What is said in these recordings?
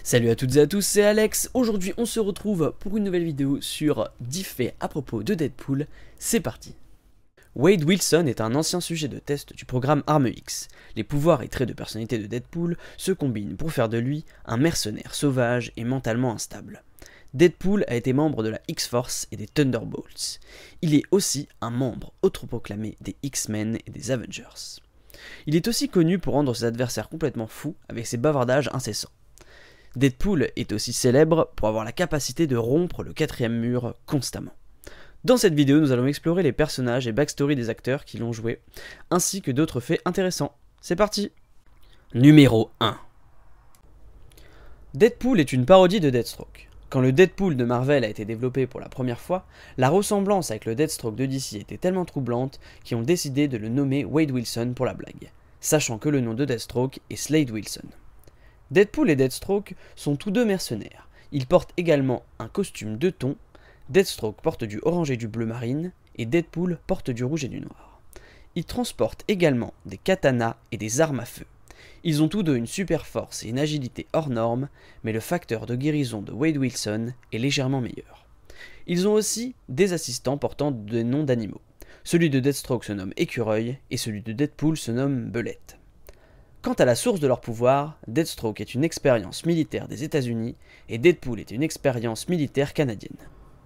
Salut à toutes et à tous, c'est Alex. Aujourd'hui on se retrouve pour une nouvelle vidéo sur 10 faits à propos de Deadpool. C'est parti. Wade Wilson est un ancien sujet de test du programme Arme X. Les pouvoirs et traits de personnalité de Deadpool se combinent pour faire de lui un mercenaire sauvage et mentalement instable. Deadpool a été membre de la X-Force et des Thunderbolts. Il est aussi un membre autoproclamé des X-Men et des Avengers. Il est aussi connu pour rendre ses adversaires complètement fous avec ses bavardages incessants. Deadpool est aussi célèbre pour avoir la capacité de rompre le quatrième mur constamment. Dans cette vidéo, nous allons explorer les personnages et backstory des acteurs qui l'ont joué, ainsi que d'autres faits intéressants. C'est parti. Numéro 1. Deadpool est une parodie de Deathstroke. Quand le Deadpool de Marvel a été développé pour la première fois, la ressemblance avec le Deathstroke de DC était tellement troublante qu'ils ont décidé de le nommer Wade Wilson pour la blague, sachant que le nom de Deathstroke est Slade Wilson. Deadpool et Deathstroke sont tous deux mercenaires. Ils portent également un costume de ton. Deathstroke porte du orange et du bleu marine, et Deadpool porte du rouge et du noir. Ils transportent également des katanas et des armes à feu. Ils ont tous deux une super force et une agilité hors norme, mais le facteur de guérison de Wade Wilson est légèrement meilleur. Ils ont aussi des assistants portant des noms d'animaux. Celui de Deathstroke se nomme Écureuil, et celui de Deadpool se nomme Belette. Quant à la source de leur pouvoir, Deathstroke est une expérience militaire des États-Unis et Deadpool est une expérience militaire canadienne.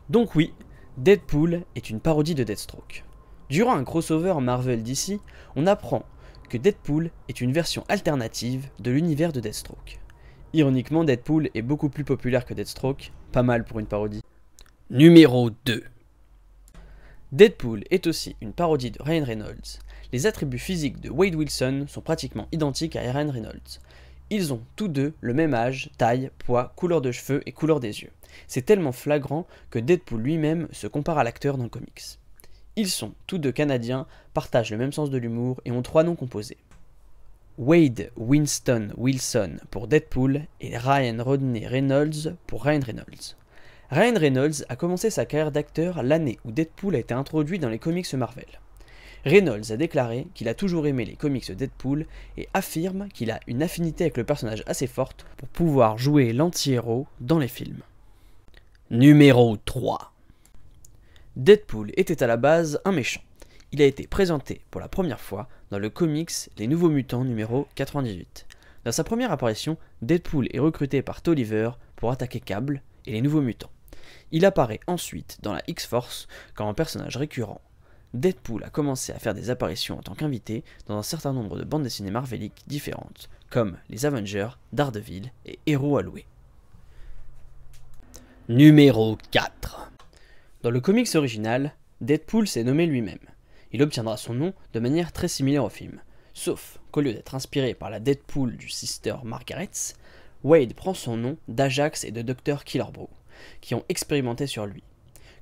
Donc oui, Deadpool est une parodie de Deathstroke. Durant un crossover Marvel DC, on apprend que Deadpool est une version alternative de l'univers de Deathstroke. Ironiquement, Deadpool est beaucoup plus populaire que Deathstroke, pas mal pour une parodie. Numéro 2. Deadpool est aussi une parodie de Ryan Reynolds. Les attributs physiques de Wade Wilson sont pratiquement identiques à Ryan Reynolds. Ils ont tous deux le même âge, taille, poids, couleur de cheveux et couleur des yeux. C'est tellement flagrant que Deadpool lui-même se compare à l'acteur dans le comics. Ils sont tous deux canadiens, partagent le même sens de l'humour et ont 3 noms composés. Wade Winston Wilson pour Deadpool et Ryan Rodney Reynolds pour Ryan Reynolds. Ryan Reynolds a commencé sa carrière d'acteur l'année où Deadpool a été introduit dans les comics Marvel. Reynolds a déclaré qu'il a toujours aimé les comics de Deadpool et affirme qu'il a une affinité avec le personnage assez forte pour pouvoir jouer l'anti-héros dans les films. Numéro 3. Deadpool était à la base un méchant. Il a été présenté pour la première fois dans le comics Les Nouveaux Mutants numéro 98. Dans sa première apparition, Deadpool est recruté par Tolliver pour attaquer Cable et les Nouveaux Mutants. Il apparaît ensuite dans la X-Force comme un personnage récurrent. Deadpool a commencé à faire des apparitions en tant qu'invité dans un certain nombre de bandes dessinées marveliques différentes, comme les Avengers, Daredevil et Héros à louer. Numéro 4. Dans le comics original, Deadpool s'est nommé lui-même. Il obtiendra son nom de manière très similaire au film, sauf qu'au lieu d'être inspiré par la Deadpool du Sister Margaret's, Wade prend son nom d'Ajax et de Dr. Killebrew, qui ont expérimenté sur lui.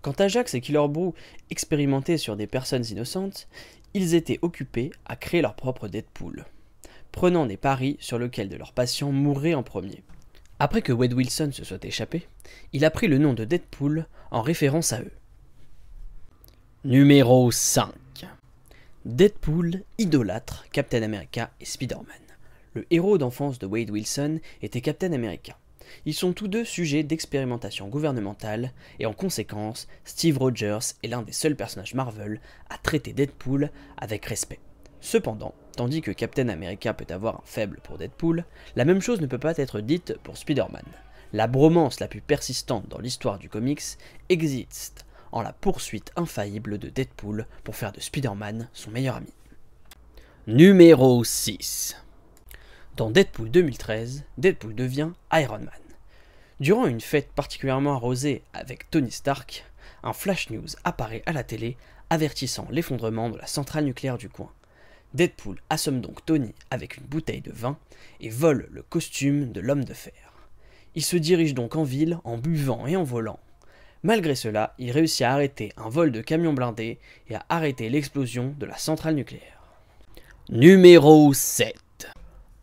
Quand Ajax et Killebrew expérimentaient sur des personnes innocentes, ils étaient occupés à créer leur propre Deadpool, prenant des paris sur lequel de leurs patients mourrait en premier. Après que Wade Wilson se soit échappé, il a pris le nom de Deadpool en référence à eux. Numéro 5. Deadpool idolâtre Captain America et Spider-Man. Le héros d'enfance de Wade Wilson était Captain America. Ils sont tous deux sujets d'expérimentation gouvernementale et en conséquence, Steve Rogers est l'un des seuls personnages Marvel à traiter Deadpool avec respect. Cependant, tandis que Captain America peut avoir un faible pour Deadpool, la même chose ne peut pas être dite pour Spider-Man. La bromance la plus persistante dans l'histoire du comics existe en la poursuite infaillible de Deadpool pour faire de Spider-Man son meilleur ami. Numéro 6. Dans Deadpool 2013, Deadpool devient Iron Man. Durant une fête particulièrement arrosée avec Tony Stark, un flash news apparaît à la télé avertissant l'effondrement de la centrale nucléaire du coin. Deadpool assomme donc Tony avec une bouteille de vin et vole le costume de l'homme de fer. Il se dirige donc en ville en buvant et en volant. Malgré cela, il réussit à arrêter un vol de camion blindé et à arrêter l'explosion de la centrale nucléaire. Numéro 7.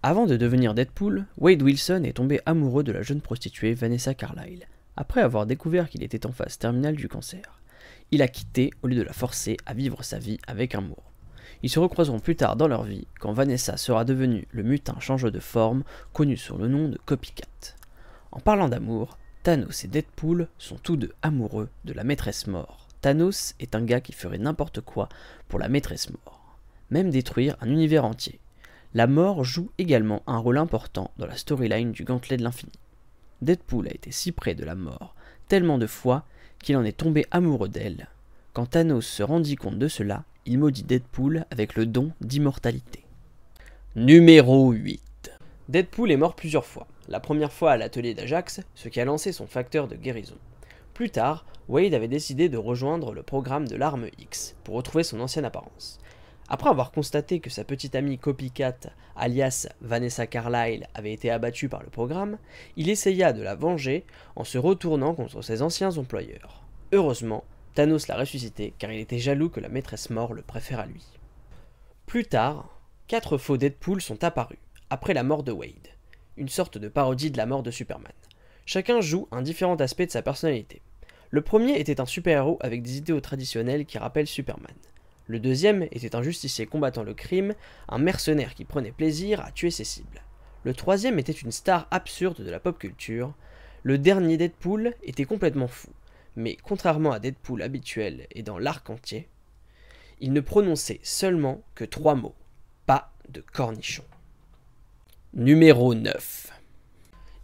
Avant de devenir Deadpool, Wade Wilson est tombé amoureux de la jeune prostituée Vanessa Carlyle, après avoir découvert qu'il était en phase terminale du cancer. Il a quitté au lieu de la forcer à vivre sa vie avec amour. Ils se recroiseront plus tard dans leur vie, quand Vanessa sera devenue le mutin changeant de forme, connu sous le nom de Copycat. En parlant d'amour, Thanos et Deadpool sont tous deux amoureux de la maîtresse mort. Thanos est un gars qui ferait n'importe quoi pour la maîtresse mort, même détruire un univers entier. La mort joue également un rôle important dans la storyline du gantelet de l'infini. Deadpool a été si près de la mort tellement de fois qu'il en est tombé amoureux d'elle. Quand Thanos se rendit compte de cela, il maudit Deadpool avec le don d'immortalité. Numéro 8. Deadpool est mort plusieurs fois. La première fois à l'atelier d'Ajax, ce qui a lancé son facteur de guérison. Plus tard, Wade avait décidé de rejoindre le programme de l'arme X pour retrouver son ancienne apparence. Après avoir constaté que sa petite amie Copycat, alias Vanessa Carlyle, avait été abattue par le programme, il essaya de la venger en se retournant contre ses anciens employeurs. Heureusement, Thanos l'a ressuscité car il était jaloux que la maîtresse mort le préfère à lui. Plus tard, 4 faux Deadpool sont apparus, après la mort de Wade, une sorte de parodie de la mort de Superman. Chacun joue un différent aspect de sa personnalité. Le premier était un super-héros avec des idéaux traditionnels qui rappellent Superman. Le deuxième était un justicier combattant le crime, un mercenaire qui prenait plaisir à tuer ses cibles. Le troisième était une star absurde de la pop culture. Le dernier Deadpool était complètement fou, mais contrairement à Deadpool habituel et dans l'arc entier, il ne prononçait seulement que 3 mots, pas de cornichons. Numéro 9.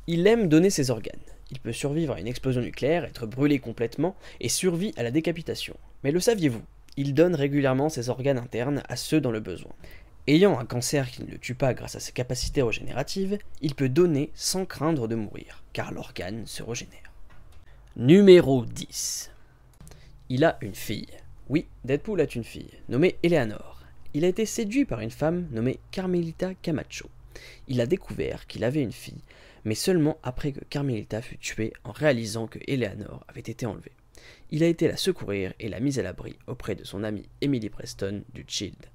Il aime donner ses organes. Il peut survivre à une explosion nucléaire, être brûlé complètement et survit à la décapitation. Mais le saviez-vous ? Il donne régulièrement ses organes internes à ceux dans le besoin. Ayant un cancer qui ne le tue pas grâce à ses capacités régénératives, il peut donner sans craindre de mourir, car l'organe se régénère. Numéro 10. Il a une fille. Oui, Deadpool a une fille, nommée Eleanor. Il a été séduit par une femme nommée Carmelita Camacho. Il a découvert qu'il avait une fille, mais seulement après que Carmelita fut tuée en réalisant que Eleanor avait été enlevée. Il a été la secourir et la mise à l'abri auprès de son amie Emily Preston du Shield.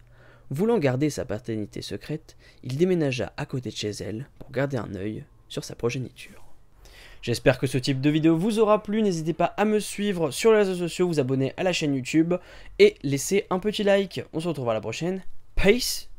Voulant garder sa paternité secrète, il déménagea à côté de chez elle pour garder un œil sur sa progéniture. J'espère que ce type de vidéo vous aura plu, n'hésitez pas à me suivre sur les réseaux sociaux, vous abonner à la chaîne YouTube et laisser un petit like. On se retrouve à la prochaine. Peace!